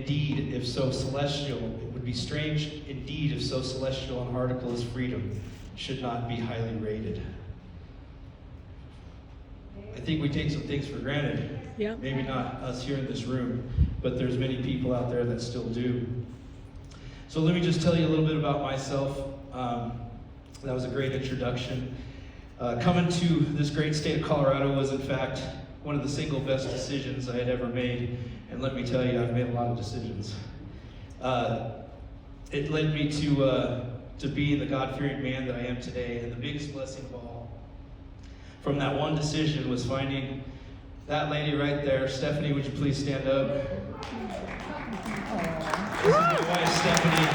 indeed if so celestial, it would be strange indeed if so celestial an article as freedom should not be highly rated. I think we take some things for granted. Yeah. Maybe not us here in this room, but there's many people out there that still do. So let me just tell you a little bit about myself. That was a great introduction. Coming to this great state of Colorado was in fact one of the single best decisions I had ever made. And let me tell you, I've made a lot of decisions. It led me to be the God-fearing man that I am today. And the biggest blessing of all from that one decision was finding that lady right there. Stephanie, would you please stand up? This is my wife, Stephanie.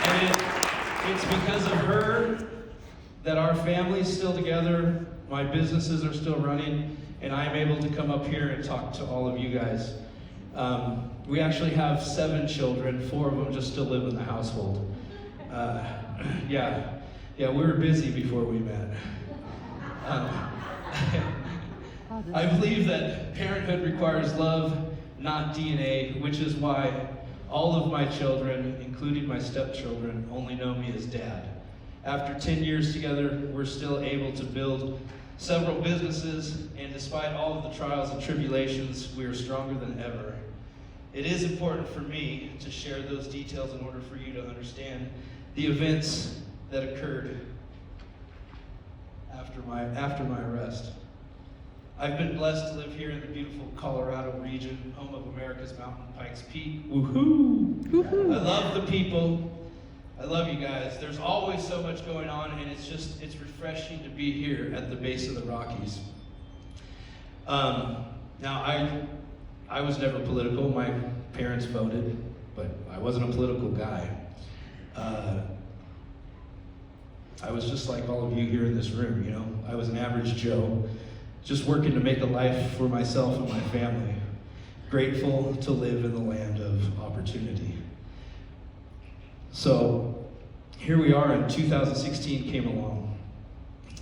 And it's because of her that our family's still together, my businesses are still running, and I'm able to come up here and talk to all of you guys. We actually have 7 children, 4 of them just still live in the household. Yeah, we were busy before we met. I believe that parenthood requires love, not DNA, which is why all of my children, including my stepchildren, only know me as Dad. After 10 years together, we're still able to build several businesses, and despite all of the trials and tribulations, we are stronger than ever. It is important for me to share those details in order for you to understand the events that occurred after my arrest. I've been blessed to live here in the beautiful Colorado region, home of America's Mountain Pikes Peak. Woohoo! Woohoo! I love the people. I love you guys. There's always so much going on, and it's refreshing to be here at the base of the Rockies. Now, I was never political. My parents voted, but I wasn't a political guy. I was just like all of you here in this room, you know. I was an average Joe, just working to make a life for myself and my family. Grateful to live in the land of opportunity. So here we are, and 2016 came along,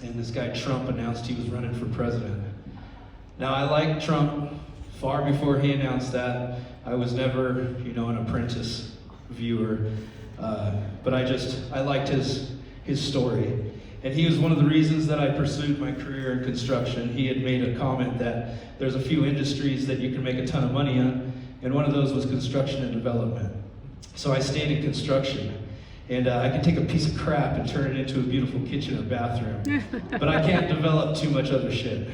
and this guy Trump announced he was running for president. Now, I liked Trump far before he announced that. I was never, an apprentice viewer, but I liked his story. And he was one of the reasons that I pursued my career in construction. He had made a comment that there's a few industries that you can make a ton of money on, and one of those was construction and development. So I stayed in construction, and I could take a piece of crap and turn it into a beautiful kitchen or bathroom, but I can't develop too much other shit.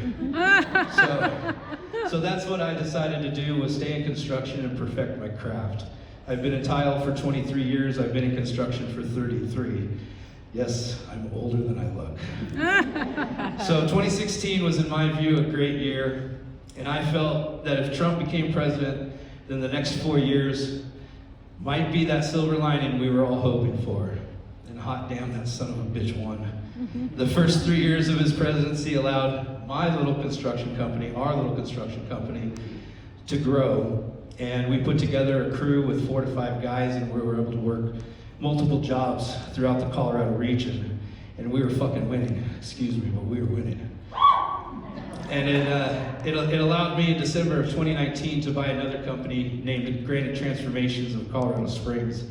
So that's what I decided to do, was stay in construction and perfect my craft. I've been in tile for 23 years, I've been in construction for 33. Yes, I'm older than I look. So 2016 was, in my view, a great year, and I felt that if Trump became president, then the next 4 years might be that silver lining we were all hoping for. And hot damn, that son of a bitch won. The first 3 years of his presidency allowed my little construction company, our little construction company, to grow. And we put together a crew with 4 to 5 guys, and we were able to work multiple jobs throughout the Colorado region. And we were fucking winning. Excuse me, but we were winning. And it allowed me in December of 2019 to buy another company named Granite Transformations of Colorado Springs.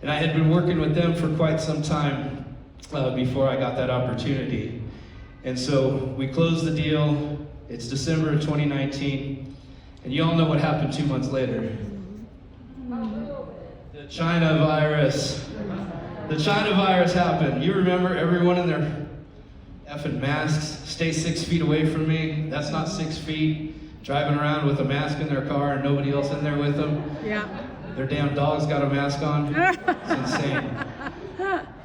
And I had been working with them for quite some time before I got that opportunity. And so we closed the deal. It's December of 2019. And you all know what happened 2 months later. The China virus. The China virus happened. You remember everyone in their effing masks, stay 6 feet away from me. That's not 6 feet. Driving around with a mask in their car and nobody else in there with them. Yeah. Their damn dog's got a mask on. It's insane.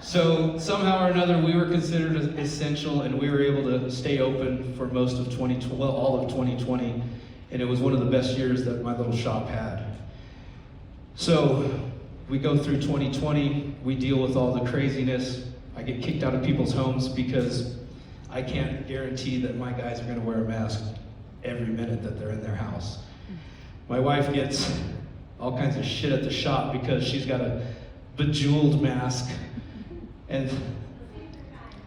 So somehow or another, we were considered essential, and we were able to stay open for most of all of 2020, and it was one of the best years that my little shop had. So we go through 2020, we deal with all the craziness. I get kicked out of people's homes because I can't guarantee that my guys are gonna wear a mask every minute that they're in their house. My wife gets all kinds of shit at the shop because she's got a bejeweled mask, and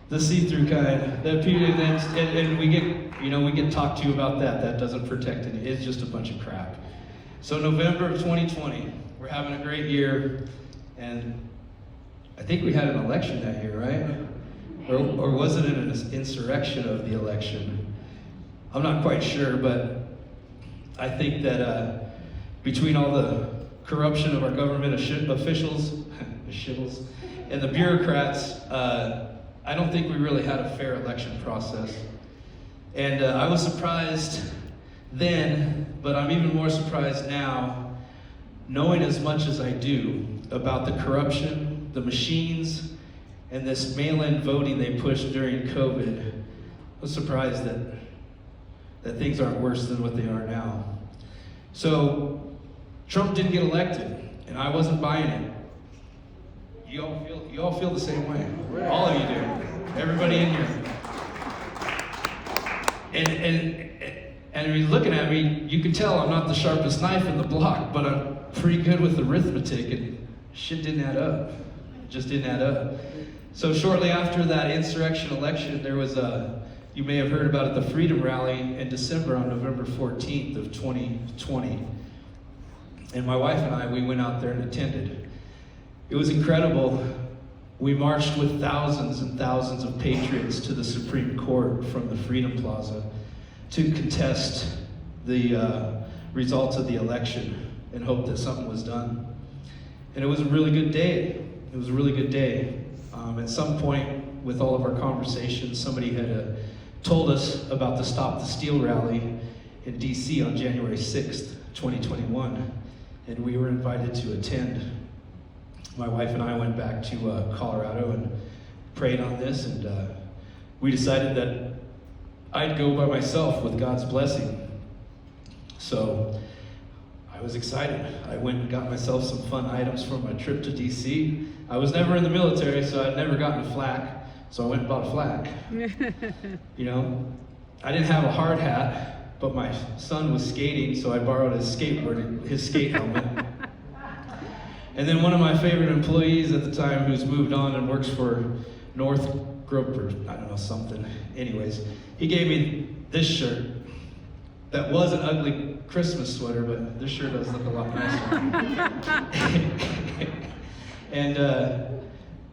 the see-through kind. And we get talked to about that. That doesn't protect it. It's just a bunch of crap. So November of 2020, we're having a great year, and I think we had an election that year, right? Or was it an insurrection of the election? I'm not quite sure, but I think that between all the corruption of our government officials, and the bureaucrats, I don't think we really had a fair election process. And I was surprised then, but I'm even more surprised now, knowing as much as I do about the corruption, the machines, and this mail-in voting they pushed during COVID. I was surprised that things aren't worse than what they are now. So Trump didn't get elected, and I wasn't buying it. You all feel the same way. All of you do. Everybody in here. And you're looking at me, you can tell I'm not the sharpest knife in the block, but I'm pretty good with arithmetic, and shit didn't add up. It just didn't add up. So shortly after that insurrection election, there was you may have heard about it, the Freedom Rally in December on November 14th of 2020. And my wife and I, we went out there and attended. It was incredible. We marched with thousands and thousands of patriots to the Supreme Court from the Freedom Plaza to contest the results of the election and hope that something was done. And it was a really good day. It was a really good day. At some point with all of our conversations, somebody had told us about the Stop the Steal rally in DC on January 6th, 2021, and we were invited to attend. My wife and I went back to Colorado and prayed on this, and we decided that I'd go by myself with God's blessing. So I was excited. I went and got myself some fun items for my trip to DC. I was never in the military, so I'd never gotten a flak, so I went and bought a flak. You know, I didn't have a hard hat, but my son was skating, so I borrowed his skateboard, his skate helmet. And then one of my favorite employees at the time, who's moved on and works for Northrop, or I don't know, something. Anyways, he gave me this shirt. That was an ugly Christmas sweater, but this shirt does look a lot nicer. And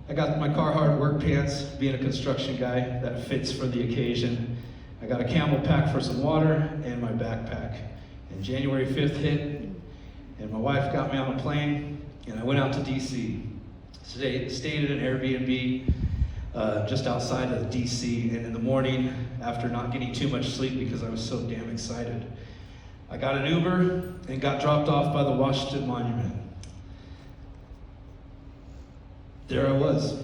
I got my Carhartt work pants, being a construction guy, that fits for the occasion. I got a Camel pack for some water and my backpack. And January 5th hit, and my wife got me on a plane, and I went out to DC. Stayed at an Airbnb just outside of DC, and in the morning, after not getting too much sleep because I was so damn excited, I got an Uber and got dropped off by the Washington Monument. There I was.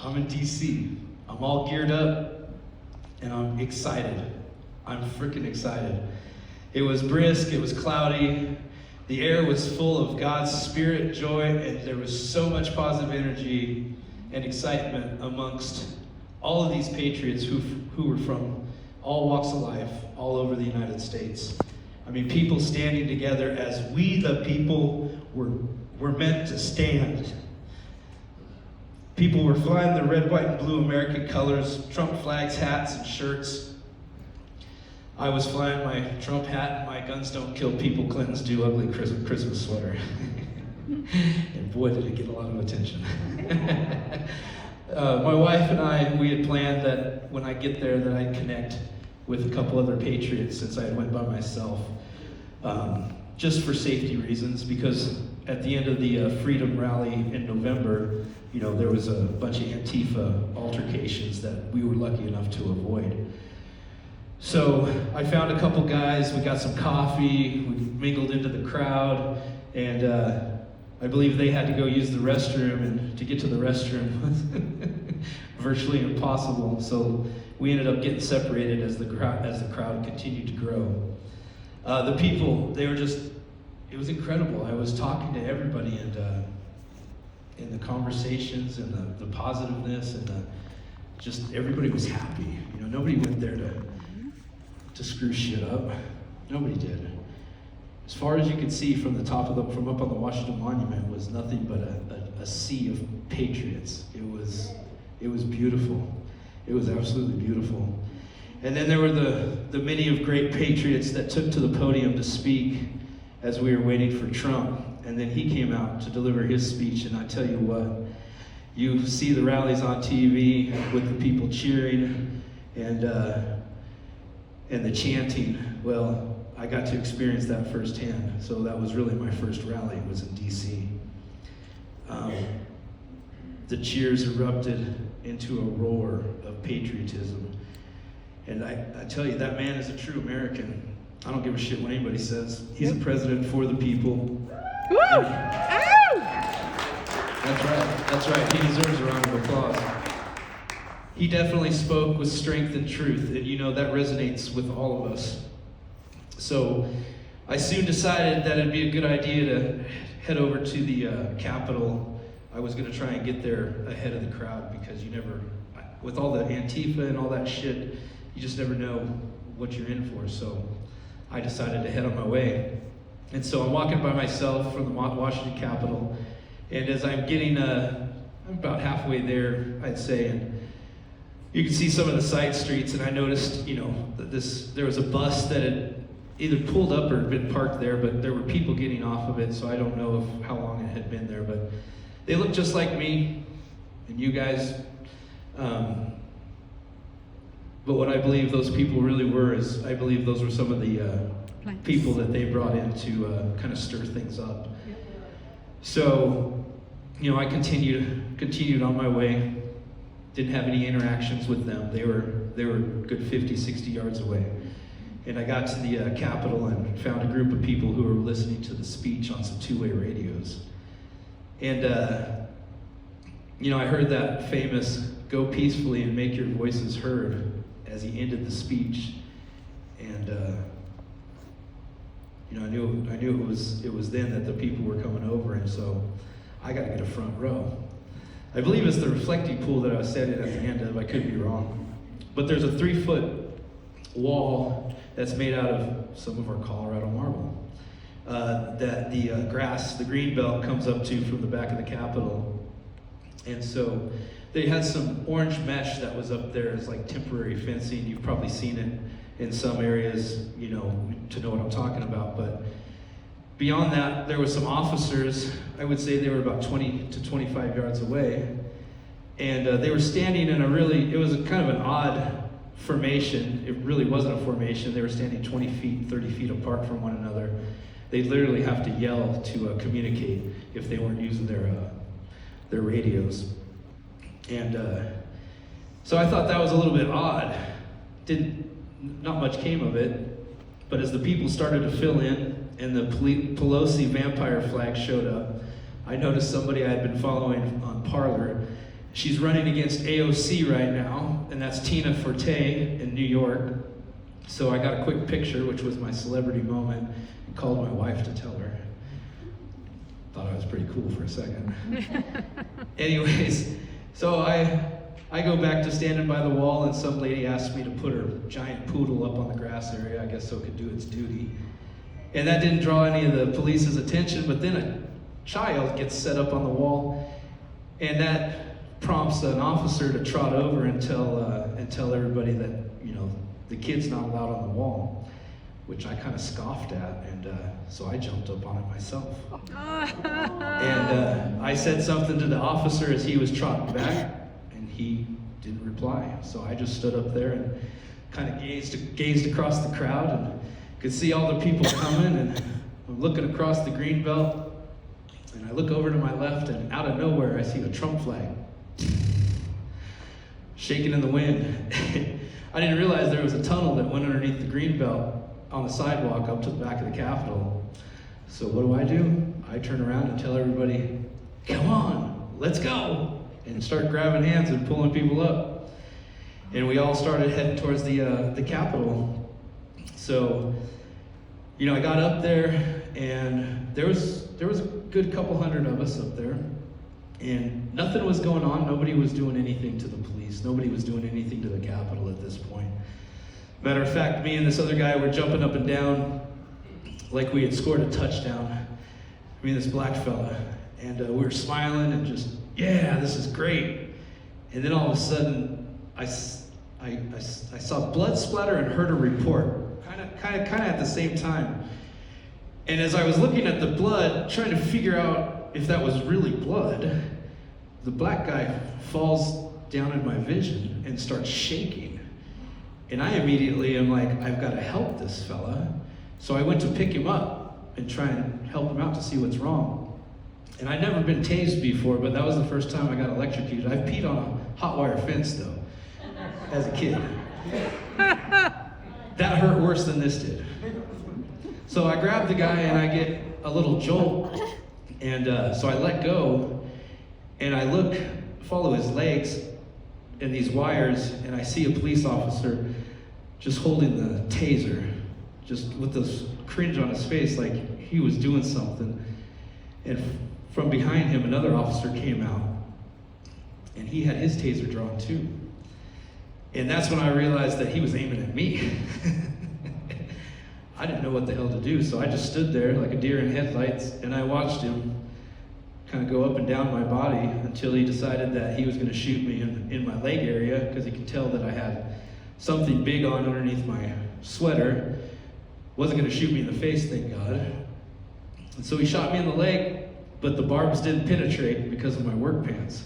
I'm in DC. I'm all geared up, and I'm excited. I'm freaking excited. It was brisk, it was cloudy, the air was full of God's spirit, joy, and there was so much positive energy and excitement amongst all of these patriots who were from all walks of life, all over the United States. I mean, people standing together as we, the people, were meant to stand. People were flying the red, white, and blue American colors, Trump flags, hats, and shirts. I was flying my Trump hat and my guns don't kill people, Clintons do ugly Christmas sweater. And boy, did it get a lot of attention. My wife and I, we had planned that when I get there that I'd connect with a couple other patriots since I had went by myself, just for safety reasons, because at the end of the Freedom Rally in November, you know, there was a bunch of Antifa altercations that we were lucky enough to avoid. So I found a couple guys, we got some coffee, we mingled into the crowd, and I believe they had to go use the restroom, and to get to the restroom was virtually impossible. So we ended up getting separated as the crowd continued to grow. The people, they were just, it was incredible. I was talking to everybody, and in the conversations and the positiveness and just everybody was happy. You know, nobody went there to screw shit up. Nobody did. As far as you could see from the top of from up on the Washington Monument was nothing but a sea of patriots. It was beautiful. It was absolutely beautiful. And then there were the many of great patriots that took to the podium to speak, as we were waiting for Trump. And then he came out to deliver his speech, and I tell you what, you see the rallies on TV with the people cheering and the chanting. Well, I got to experience that firsthand. So that was really my first rally, was in DC. The cheers erupted into a roar of patriotism. And I tell you, that man is a true American. I don't give a shit what anybody says. He's a president for the people. Woo! Ow! That's right. He deserves a round of applause. He definitely spoke with strength and truth, and you know that resonates with all of us. So I soon decided that it'd be a good idea to head over to the Capitol. I was going to try and get there ahead of the crowd, because you never, with all the Antifa and all that shit, you just never know what you're in for. So I decided to head on my way. And so I'm walking by myself from the Washington Capitol, and as I'm getting, I'm about halfway there, I'd say, and you can see some of the side streets, and I noticed, you know, that there was a bus that had either pulled up or had been parked there, but there were people getting off of it, so I don't know how long it had been there, but they looked just like me and you guys. But what I believe those people really were is, I believe those were some of the people that they brought in to kind of stir things up. So, you know, I continued on my way. Didn't have any interactions with them. They were a good 50, 60 yards away. And I got to the Capitol and found a group of people who were listening to the speech on some two-way radios. And, you know, I heard that famous, "Go peacefully and make your voices heard," as he ended the speech. And, you know, I knew it was then that the people were coming over, and so I got to get a front row. I believe it's the reflecting pool that I was standing at the end of. I could be wrong. But there's a 3-foot wall that's made out of some of our Colorado marble that the green belt comes up to from the back of the Capitol. And so they had some orange mesh that was up there as like temporary fencing. You've probably seen it in some areas, you know, to know what I'm talking about. But beyond that, there were some officers. I would say they were about 20 to 25 yards away. And they were standing in it was kind of an odd formation. It really wasn't a formation. They were standing 20 feet, 30 feet apart from one another. They'd literally have to yell to communicate if they weren't using their radios. And so I thought that was a little bit odd. Not much came of it, but as the people started to fill in and the Pelosi vampire flag showed up, I noticed somebody I had been following on Parler. She's running against AOC right now, and that's Tina Forte in New York. So I got a quick picture, which was my celebrity moment, and called my wife to tell her. Thought I was pretty cool for a second. Anyways, so I go back to standing by the wall, and some lady asked me to put her giant poodle up on the grass area, I guess so it could do its duty. And that didn't draw any of the police's attention, but then a child gets set up on the wall, and that prompts an officer to trot over and tell everybody that, you know, the kid's not allowed on the wall, which I kind of scoffed at, and so I jumped up on it myself. And I said something to the officer as he was trotting back, and he didn't reply. So I just stood up there and kind of gazed across the crowd, and could see all the people coming, and I'm looking across the green belt, and I look over to my left, and out of nowhere I see a Trump flag shaking in the wind. I didn't realize there was a tunnel that went underneath the green belt on the sidewalk up to the back of the Capitol. So what do? I turn around and tell everybody, "Come on, let's go," and start grabbing hands and pulling people up. And we all started heading towards the Capitol. So, you know, I got up there, and there was a good couple hundred of us up there, and nothing was going on. Nobody was doing anything to the police. Nobody was doing anything to the Capitol at this point. Matter of fact, me and this other guy were jumping up and down like we had scored a touchdown. Me and this black fella, and we were smiling and just, yeah, this is great. And then all of a sudden, I saw blood splatter and heard a report, kind of at the same time. And as I was looking at the blood, trying to figure out if that was really blood, the black guy falls down in my vision and starts shaking. And I immediately am like, I've got to help this fella. So I went to pick him up and try and help him out to see what's wrong. And I'd never been tased before, but that was the first time I got electrocuted. I peed on a hot wire fence though, as a kid. That hurt worse than this did. So I grab the guy and I get a little jolt, and so I let go, and I follow his legs and these wires, and I see a police officer just holding the taser, just with this cringe on his face like he was doing something. And from behind him, another officer came out, and he had his taser drawn too. And that's when I realized that he was aiming at me. I didn't know what the hell to do, so I just stood there like a deer in headlights, and I watched him kind of go up and down my body until he decided that he was going to shoot me in my leg area, because he could tell that I had something big on underneath my sweater. Wasn't going to shoot me in the face, thank God. And so he shot me in the leg, but the barbs didn't penetrate because of my work pants.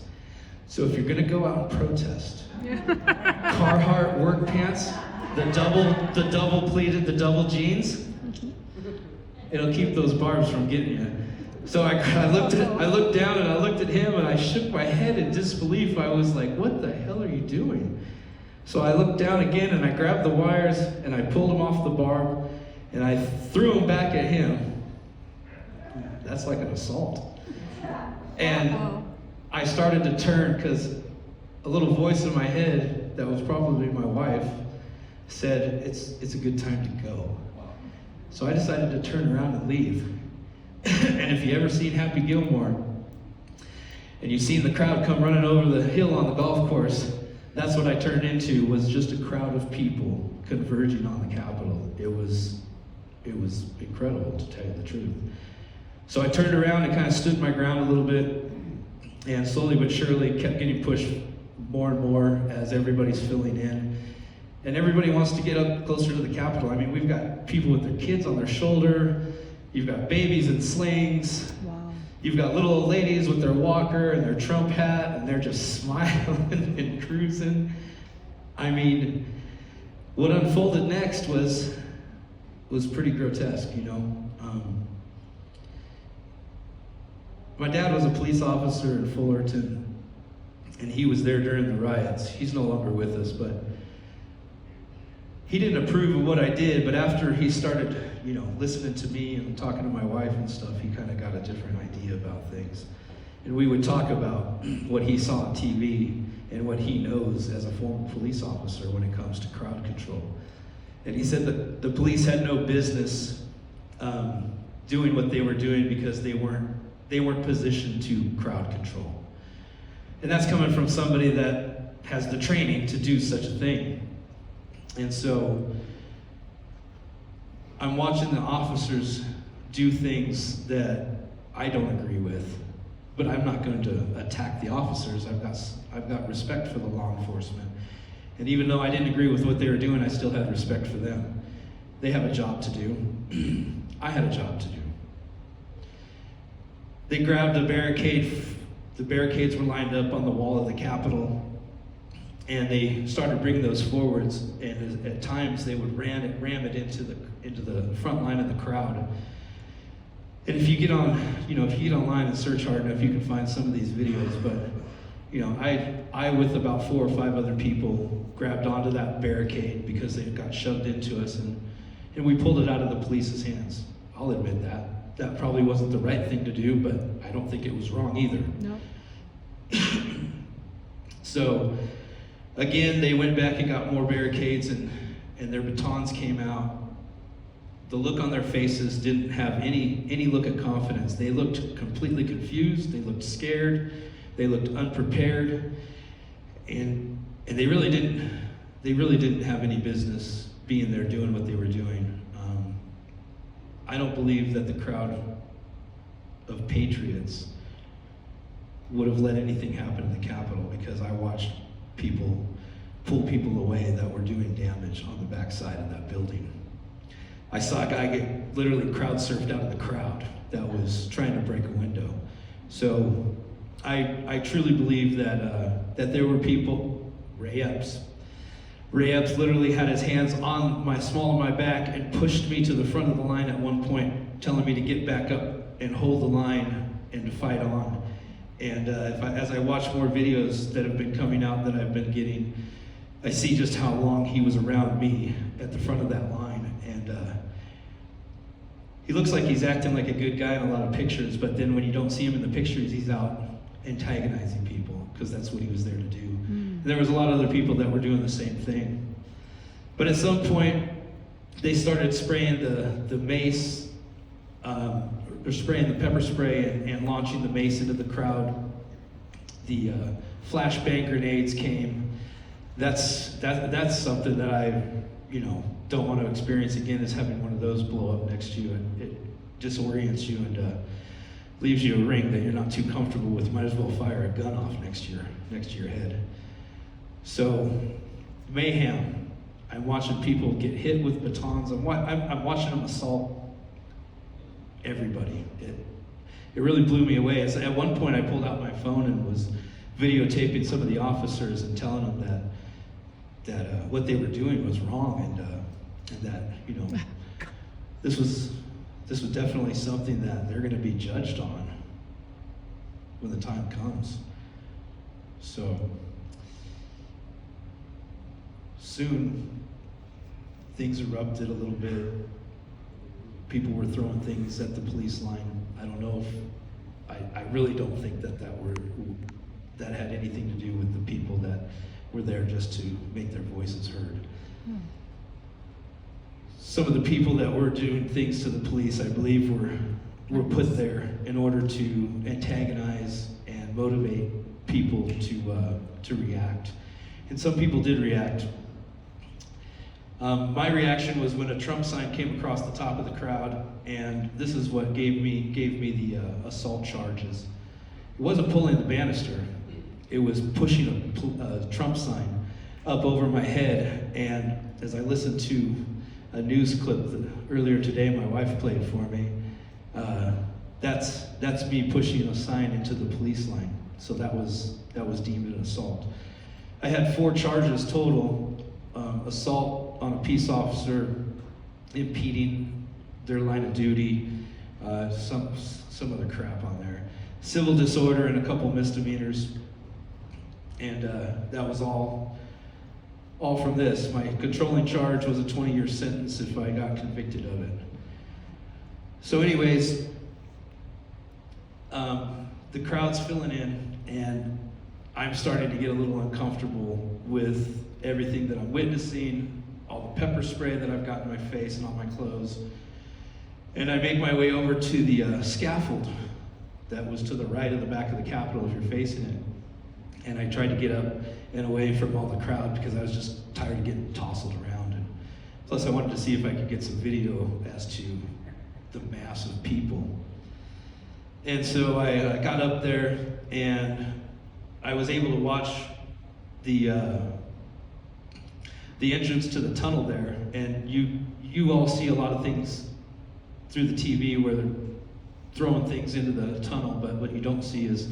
So if you're going to go out and protest, Carhartt work pants, the double pleated, the double jeans, it'll keep those barbs from getting you. So I looked down and I looked at him and I shook my head in disbelief. I was like, what the hell are you doing? So I looked down again and I grabbed the wires and I pulled them off the barb and I threw them back at him. That's like an assault. And I started to turn because a little voice in my head that was probably my wife said, it's a good time to go. So I decided to turn around and leave. And if you ever seen Happy Gilmore, and you've seen the crowd come running over the hill on the golf course, that's what I turned into, was just a crowd of people converging on the Capitol. It was incredible, to tell you the truth. So I turned around and kind of stood my ground a little bit, and slowly but surely kept getting pushed more and more as everybody's filling in. And everybody wants to get up closer to the Capitol. I mean, we've got people with their kids on their shoulder. You've got babies in slings. Wow. You've got little old ladies with their walker and their Trump hat, and they're just smiling and cruising. I mean, what unfolded next was pretty grotesque, you know. My dad was a police officer in Fullerton, and he was there during the riots. He's no longer with us, but he didn't approve of what I did, but after he started, you know, listening to me and talking to my wife and stuff, he kind of got a different idea about things. And we would talk about what he saw on TV and what he knows as a former police officer when it comes to crowd control. And he said that the police had no business doing what they were doing because they weren't positioned to crowd control. And that's coming from somebody that has the training to do such a thing. And so I'm watching the officers do things that I don't agree with, but I'm not going to attack the officers. I've got respect for the law enforcement. And even though I didn't agree with what they were doing, I still had respect for them. They have a job to do. I had a job to do. They grabbed a barricade. The barricades were lined up on the wall of the Capitol, and they started bringing those forwards. And at times they would ram it into the front line of the crowd. And if you get online and search hard enough, you can find some of these videos. But you know, I with about 4 or 5 other people grabbed onto that barricade because they got shoved into us, and we pulled it out of the police's hands. I'll admit that. That probably wasn't the right thing to do, but I don't think it was wrong either. No. So, again, they went back and got more barricades, and their batons came out. The look on their faces didn't have any look of confidence. They looked completely confused. They looked scared. They looked unprepared, and they really didn't have any business being there doing what they were doing. I don't believe that the crowd of patriots would have let anything happen in the Capitol, because I watched people pull people away that were doing damage on the backside of that building. I saw a guy get literally crowd surfed out of the crowd that was trying to break a window. So I truly believe that there were people, Ray Epps literally had his hands on my small of my back and pushed me to the front of the line at one point, telling me to get back up and hold the line and to fight on. And as I watch more videos that have been coming out that I've been getting, I see just how long he was around me at the front of that line. And he looks like he's acting like a good guy in a lot of pictures, but then when you don't see him in the pictures, he's out antagonizing people, because that's what he was there to do. And there was a lot of other people that were doing the same thing. But at some point, they started spraying the mace, they're spraying the pepper spray and launching the mace into the crowd. The flashbang grenades came. That's something that I, don't want to experience again, is having one of those blow up next to you. It disorients you and leaves you a ring that you're not too comfortable with. Might as well fire a gun off next to your head. So, mayhem. I'm watching people get hit with batons. I'm watching them assault everybody. It really blew me away. At one point, I pulled out my phone and was videotaping some of the officers and telling them that what they were doing was wrong, and that this was definitely something that they're going to be judged on when the time comes. So soon things erupted a little bit. People were throwing things at the police line. I don't know if I really don't think that had anything to do with the people that were there just to make their voices heard. Some of the people that were doing things to the police, I believe, were put there in order to antagonize and motivate people to react. And some people did react. My reaction was when a Trump sign came across the top of the crowd, and this is what gave me the assault charges. It wasn't pulling the banister. It was pushing a Trump sign up over my head. And as I listened to a news clip that earlier today my wife played for me, that's me pushing a sign into the police line. So that was deemed an assault. I had 4 charges total: assault on a peace officer, impeding their line of duty, some other crap on there, civil disorder, and a couple misdemeanors. And that was all from this. My controlling charge was a 20-year sentence if I got convicted of it. So anyways, the crowd's filling in, and I'm starting to get a little uncomfortable with everything that I'm witnessing, all the pepper spray that I've got in my face and on my clothes. And I make my way over to the scaffold that was to the right of the back of the Capitol if you're facing it. And I tried to get up and away from all the crowd because I was just tired of getting tousled around. And plus I wanted to see if I could get some video as to the mass of people. And so I got up there and I was able to watch the entrance to the tunnel there. And you all see a lot of things through the TV where they're throwing things into the tunnel, but what you don't see is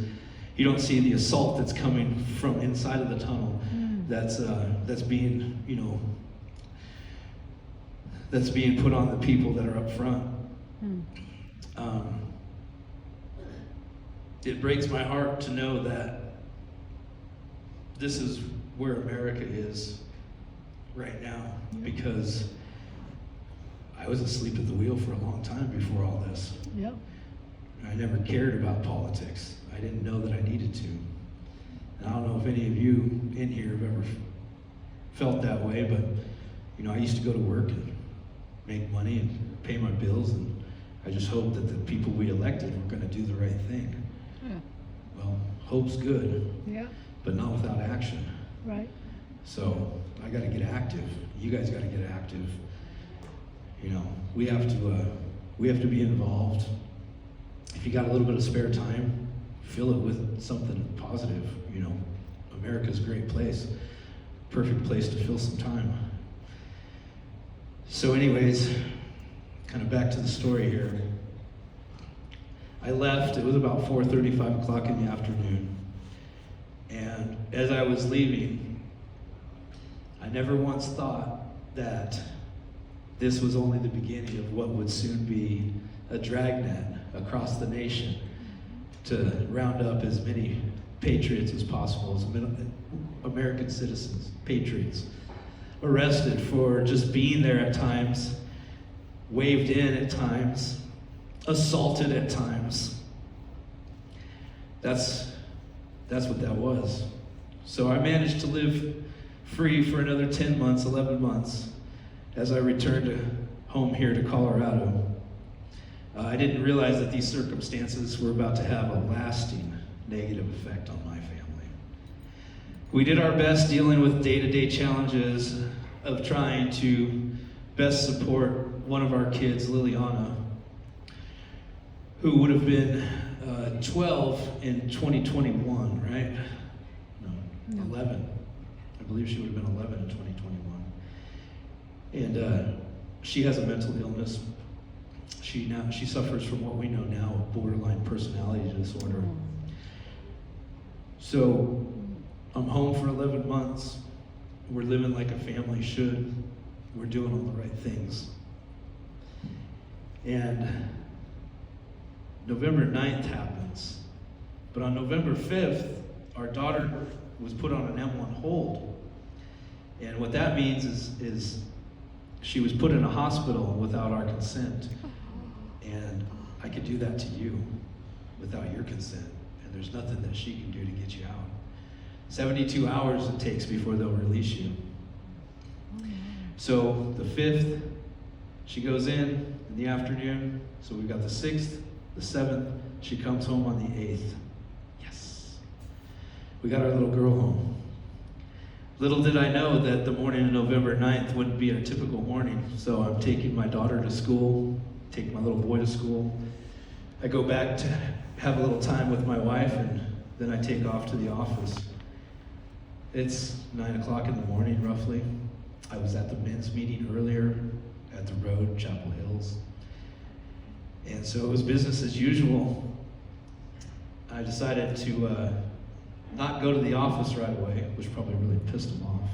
you don't see the assault that's coming from inside of the tunnel. That's being that's being put on the people that are up front. It breaks my heart to know that this is where America is right now, because I was asleep at the wheel for a long time before all this. Yep. I never cared about politics. I didn't know that I needed to. And I don't know if any of you in here have ever felt that way, but I used to go to work and make money and pay my bills, and I just hoped that the people we elected were going to do the right thing. Yeah. Well, hope's good, Yeah. but not without action. Right. So I got to get active. You guys got to get active. We have to be involved. If you got a little bit of spare time, fill it with something positive. America's a great place, perfect place to fill some time. So anyways, kind of back to the story here. I left, it was about 4:30, 5 o'clock in the afternoon. And as I was leaving, I never once thought that this was only the beginning of what would soon be a dragnet across the nation to round up as many patriots as possible, as American citizens, patriots, arrested for just being there at times, waved in at times, assaulted at times. That's what that was. So I managed to live free for another 10 months, 11 months, as I returned home here to Colorado. I didn't realize that these circumstances were about to have a lasting negative effect on my family. We did our best dealing with day-to-day challenges of trying to best support one of our kids, Liliana, who would have been 12 in 2021, right? No, 11. I believe she would have been 11 in 2021. And she has a mental illness. She suffers from what we know now, borderline personality disorder. So I'm home for 11 months. We're living like a family should. We're doing all the right things. And November 9th happens. But on November 5th, our daughter was put on an M1 hold. And what that means is she was put in a hospital without our consent. And I could do that to you without your consent. And there's nothing that she can do to get you out. 72 hours it takes before they'll release you. So the 5th, she goes in the afternoon. So we've got the 6th, the 7th. She comes home on the 8th. Yes. We got our little girl home. Little did I know that the morning of November 9th wouldn't be a typical morning. So I'm taking my daughter to school, take my little boy to school. I go back to have a little time with my wife, and then I take off to the office. It's 9 o'clock in the morning, roughly. I was at the men's meeting earlier at the road, Chapel Hills. And so it was business as usual. I decided to not go to the office right away, which probably really pissed them off.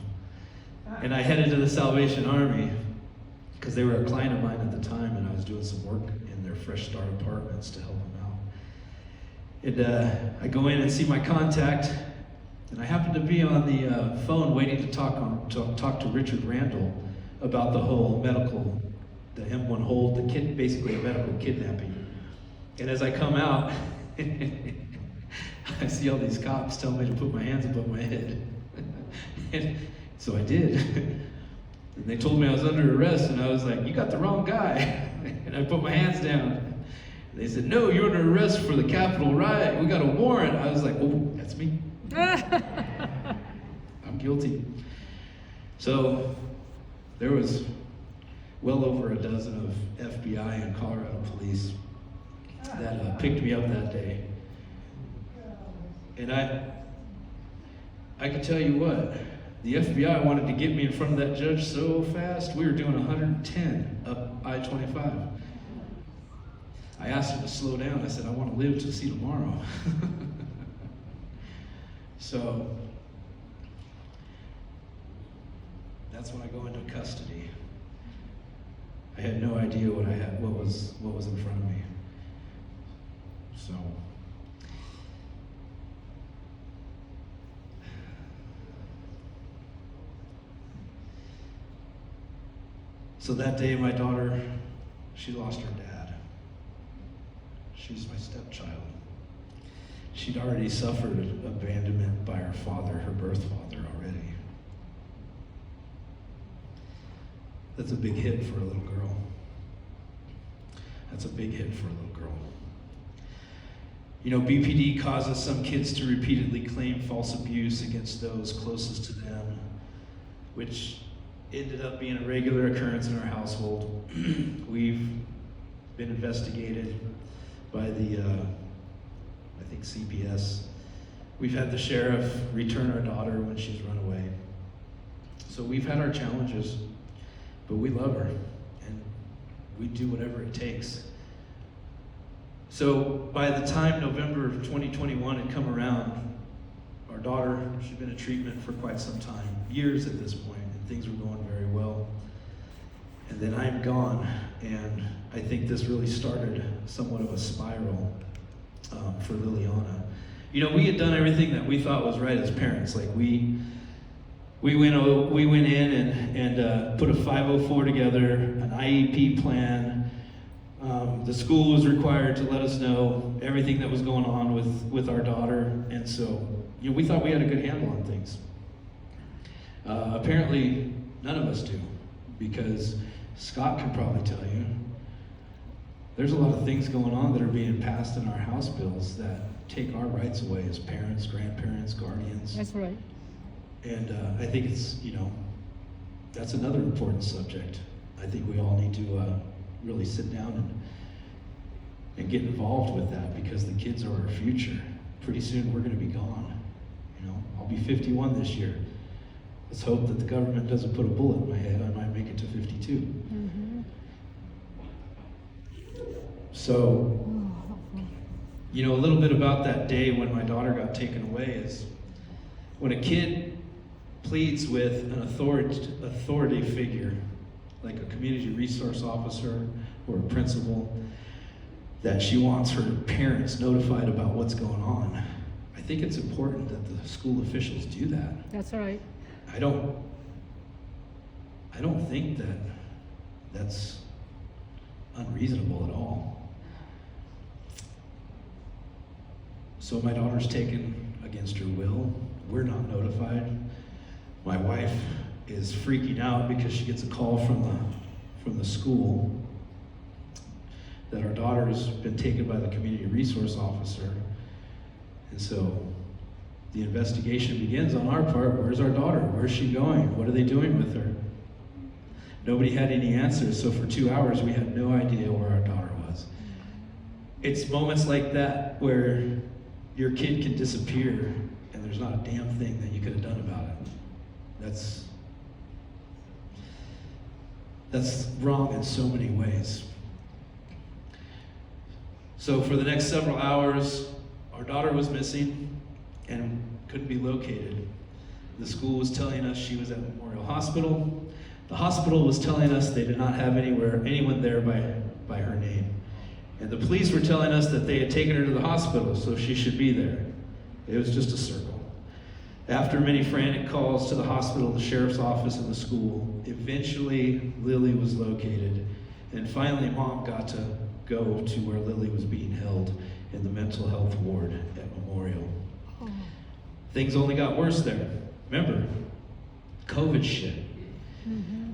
And I headed to the Salvation Army, because they were a client of mine at the time, and I was doing some work in their Fresh Start apartments to help them out. And I go in and see my contact, and I happen to be on the phone waiting to talk to Richard Randall about the whole medical, the M1 hold, basically a medical kidnapping. And as I come out, I see all these cops telling me to put my hands above my head. And so I did. And they told me I was under arrest, and I was like, "You got the wrong guy." And I put my hands down. And they said, "No, you're under arrest for the Capitol riot. We got a warrant." I was like, "Oh, that's me." I'm guilty. So there was well over a dozen of FBI and Colorado police that picked me up that day. And I can tell you what, the FBI wanted to get me in front of that judge so fast. We were doing 110 up I-25. I asked him to slow down. I said, "I want to live to see tomorrow." So that's when I go into custody. I had no idea what was in front of me. So that day, my daughter, she lost her dad. She was my stepchild. She'd already suffered abandonment by her father, her birth father already. That's a big hit for a little girl. That's a big hit for a little girl. You know, BPD causes some kids to repeatedly claim false abuse against those closest to them, which ended up being a regular occurrence in our household. We've been investigated by the, I think CPS. We've had the sheriff return our daughter when she's run away. So we've had our challenges, but we love her. And we'd do whatever it takes. So by the time November of 2021 had come around, our daughter, she'd been in treatment for quite some time, years at this point, and things were going very well. And then I'm gone, and I think this really started somewhat of a spiral for Liliana. You know, we had done everything that we thought was right as parents. Like we went in and put a 504 together, an IEP plan. The school was required to let us know everything that was going on with our daughter, and so you know, we thought we had a good handle on things. Apparently, none of us do, because Scott can probably tell you there's a lot of things going on that are being passed in our House bills that take our rights away as parents, grandparents, guardians. That's right. And I think it's, you know, that's another important subject. I think we all need to really sit down and get involved with that, because the kids are our future. Pretty soon we're going to be gone. You know, I'll be 51 this year. Let's hope that the government doesn't put a bullet in my head. I might make it to 52. Mm-hmm. So, you know, a little bit about that day when my daughter got taken away is when a kid pleads with an authority figure, like a community resource officer or a principal, that she wants her parents notified about what's going on. I think it's important that the school officials do that. That's right. I don't think that that's unreasonable at all. So my daughter's taken against her will. We're not notified. My wife is freaking out because she gets a call from the school that our daughter's been taken by the community resource officer. And so the investigation begins on our part. Where's our daughter? Where's she going? What are they doing with her? Nobody had any answers, so for 2 hours we had no idea where our daughter was. It's moments like that where your kid can disappear and there's not a damn thing that you could have done about it. That's wrong in so many ways. So for the next several hours, our daughter was missing and couldn't be located. The school was telling us she was at Memorial Hospital. The hospital was telling us they did not have anyone there by her name. And the police were telling us that they had taken her to the hospital, so she should be there. It was just a circle. After many frantic calls to the hospital, the sheriff's office, and the school, eventually Lily was located. And finally, Mom got to go to where Lily was being held in the mental health ward at Memorial. Oh. Things only got worse there. Remember, COVID shit. Mm-hmm.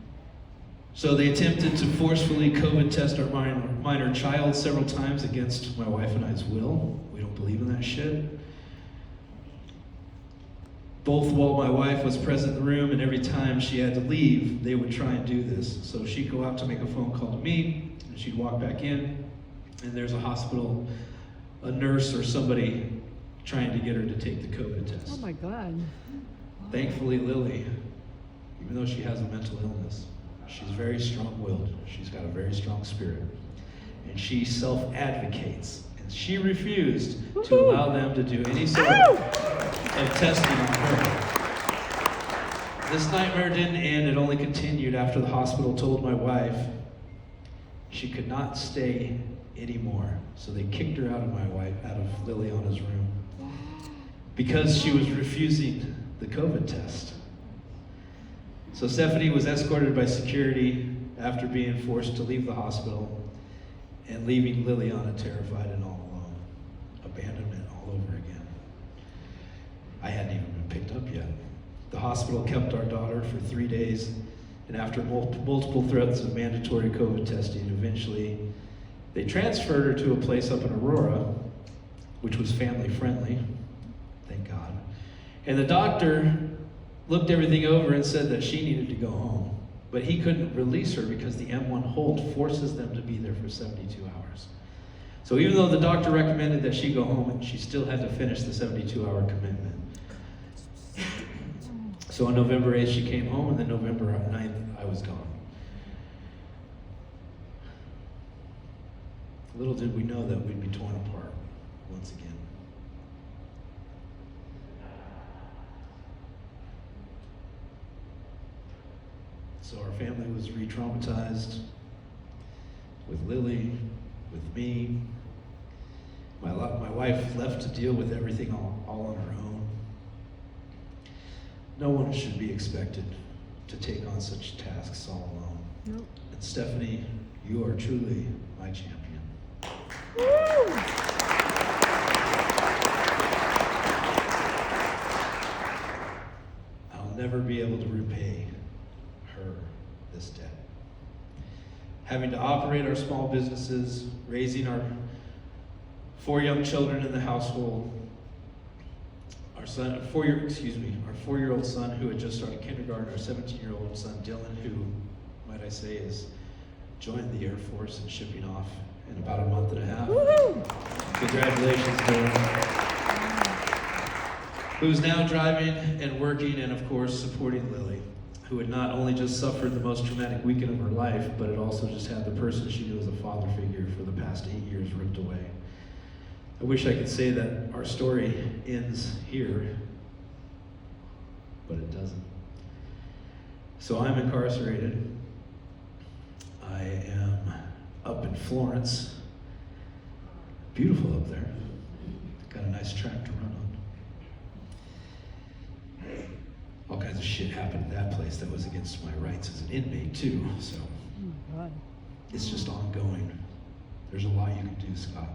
So they attempted to forcefully COVID test our minor child several times against my wife and I's will. We don't believe in that shit. Both while my wife was present in the room, and every time she had to leave, they would try and do this. So she'd go out to make a phone call to me, and she'd walk back in, and there's a hospital, a nurse or somebody trying to get her to take the COVID test. Oh my God. Thankfully, Lily, even though she has a mental illness, she's very strong-willed. She's got a very strong spirit. And she self-advocates. And she refused to allow them to do any sort of testing on her. This nightmare didn't end. It only continued after the hospital told my wife she could not stay anymore. So they kicked her out of Liliana's room because she was refusing the COVID test. So Stephanie was escorted by security after being forced to leave the hospital and leaving Liliana terrified and all alone. Abandonment all over again. I hadn't even been picked up yet. The hospital kept our daughter for 3 days, and after multiple threats of mandatory COVID testing, eventually they transferred her to a place up in Aurora, which was family friendly, thank God. And the doctor looked everything over and said that she needed to go home. But he couldn't release her because the M1 hold forces them to be there for 72 hours. So even though the doctor recommended that she go home, she still had to finish the 72-hour commitment. So on November 8th, she came home, and then November 9th, I was gone. Little did we know that we'd be torn apart once again. So our family was re-traumatized with Lily, with me. My wife left to deal with everything all on her own. No one should be expected to take on such tasks all alone. Nope. And Stephanie, you are truly my champion. Woo! I'll never be able to repay her this debt. Having to operate our small businesses, raising our 4 young children in the household, our 4-year-old son who had just started kindergarten, our 17-year-old son Dylan, who, might I say, has joined the Air Force and shipping off in about a month and a half. Woo-hoo! Congratulations, Dylan. Who's now driving and working and, of course, supporting Lily, who had not only just suffered the most traumatic weekend of her life, but had also just had the person she knew as a father figure for the past 8 years ripped away. I wish I could say that our story ends here, but it doesn't. So I'm incarcerated. I am up in Florence. Beautiful up there. Got a nice track to run on. All kinds of shit happened at that place that was against my rights as an inmate too, so Oh, God. it's just ongoing. There's a lot you can do, Scott.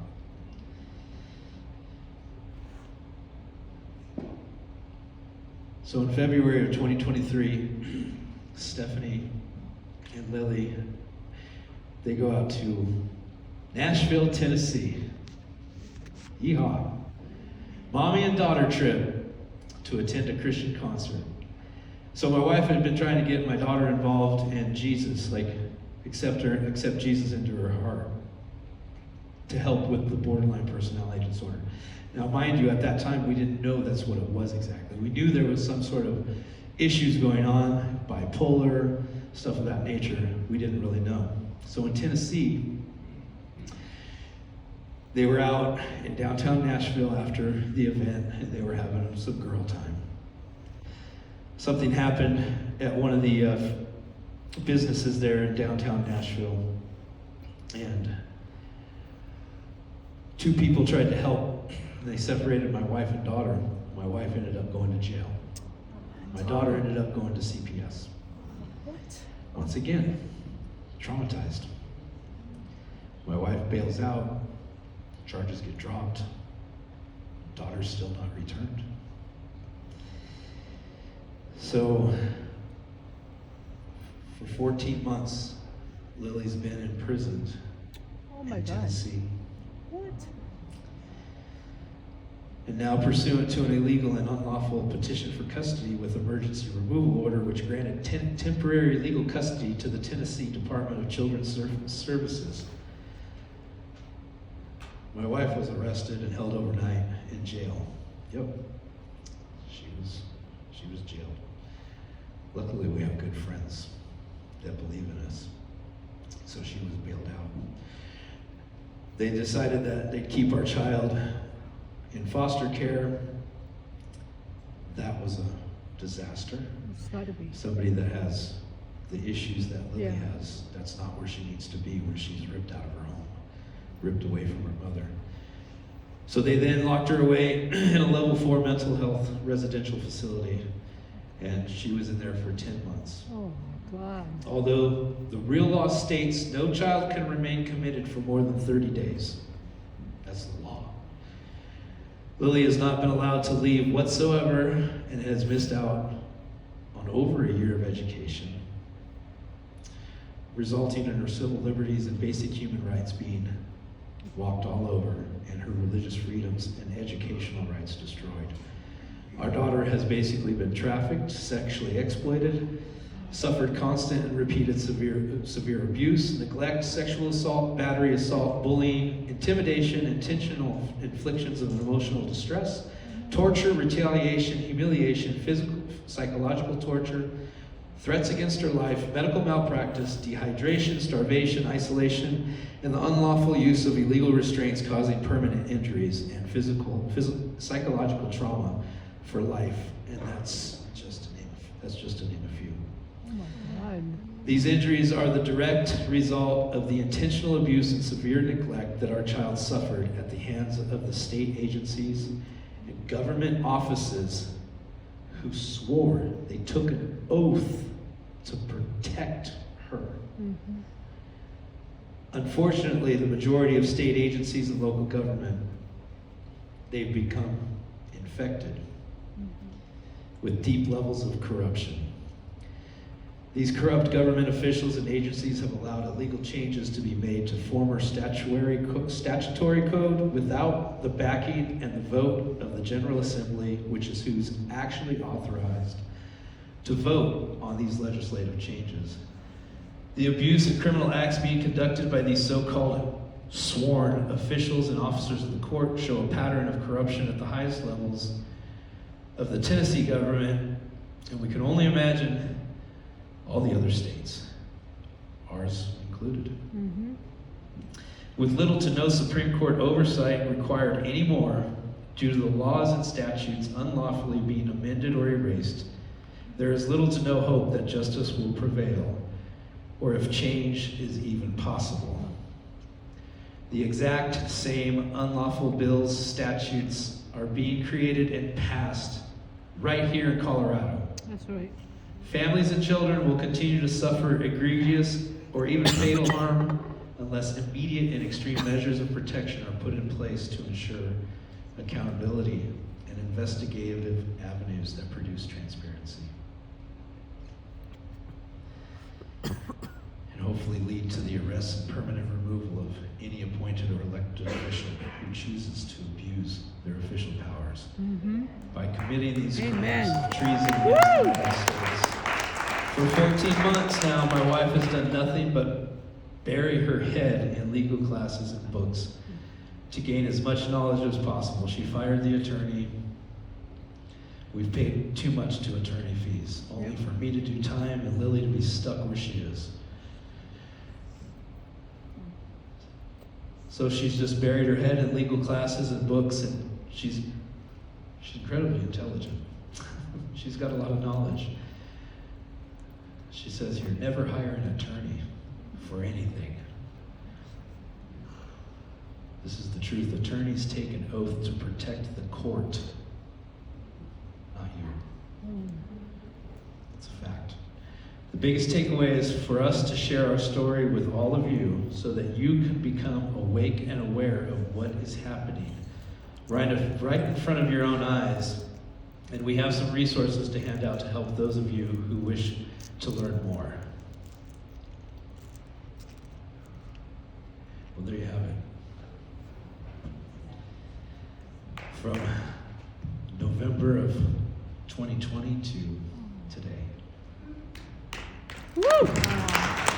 So in February of 2023, Stephanie and Lily, they go out to Nashville, Tennessee. Yeehaw. Mommy and daughter trip to attend a Christian concert. So my wife had been trying to get my daughter involved in Jesus, like accept Jesus into her heart to help with the borderline personality disorder. Now, mind you, at that time, we didn't know that's what it was exactly. We knew there was some sort of issues going on, bipolar, stuff of that nature. We didn't really know. So in Tennessee, they were out in downtown Nashville after the event, and they were having some girl time. Something happened at one of the businesses there in downtown Nashville, and 2 people tried to help. They separated my wife and daughter. My wife ended up going to jail. My daughter ended up going to CPS. What? Once again, traumatized. My wife bails out, charges get dropped, daughter's still not returned. So, for 14 months, Lily's been imprisoned Oh my in God. Tennessee. What? And now, pursuant to an illegal and unlawful petition for custody with emergency removal order, which granted temporary legal custody to the Tennessee Department of Children's Services, my wife was arrested and held overnight in jail. Yep, she was jailed. Luckily, we have good friends that believe in us, so she was bailed out. They decided that they'd keep our child in foster care. That was a disaster. It's gotta be. Somebody that has the issues that Lily Yeah. has, that's not where she needs to be, where she's ripped out of her home, ripped away from her mother. So they then locked her away in a level 4 mental health residential facility, and she was in there for 10 months. Oh my God. Although the real law states no child can remain committed for more than 30 days. That's the law. Lily has not been allowed to leave whatsoever and has missed out on over a year of education, resulting in her civil liberties and basic human rights being walked all over and her religious freedoms and educational rights destroyed. Our daughter has basically been trafficked, sexually exploited, suffered constant and repeated severe abuse, neglect, sexual assault, battery assault, bullying, intimidation, intentional inflictions of emotional distress, torture, retaliation, humiliation, physical, psychological torture, threats against her life, medical malpractice, dehydration, starvation, isolation, and the unlawful use of illegal restraints causing permanent injuries and psychological trauma for life. And that's just to name a few. Oh my God. These injuries are the direct result of the intentional abuse and severe neglect that our child suffered at the hands of the state agencies and government offices who swore they took an oath to protect her. Mm-hmm. Unfortunately, the majority of state agencies and local government, they've become infected with deep levels of corruption. These corrupt government officials and agencies have allowed illegal changes to be made to former statutory code without the backing and the vote of the General Assembly, which is who's actually authorized to vote on these legislative changes. The abuse and criminal acts being conducted by these so-called sworn officials and officers of the court show a pattern of corruption at the highest levels of the Tennessee government, and we can only imagine all the other states, ours included. Mm-hmm. With little to no Supreme Court oversight required anymore due to the laws and statutes unlawfully being amended or erased, there is little to no hope that justice will prevail, or if change is even possible. The exact same unlawful bills, statutes are being created and passed right here in Colorado. That's right. Families and children will continue to suffer egregious or even fatal harm unless immediate and extreme measures of protection are put in place to ensure accountability and investigative avenues that produce transparency. And hopefully lead to the arrest and permanent removal of any appointed or elected official who chooses to abuse their official powers by committing these crimes of treason against the United States. For 14 months now, my wife has done nothing but bury her head in legal classes and books to gain as much knowledge as possible. She fired the attorney. We've paid too much to attorney fees, only for me to do time and Lily to be stuck where she is. So she's just buried her head in legal classes and books, and she's incredibly intelligent. She's got a lot of knowledge. She says here, never hire an attorney for anything. This is the truth. Attorneys take an oath to protect the court, not you. It's a fact. The biggest takeaway is for us to share our story with all of you so that you can become awake and aware of what is happening right in front of your own eyes. And we have some resources to hand out to help those of you who wish to learn more. Well, there you have it. From November of 2020 to today. Woo!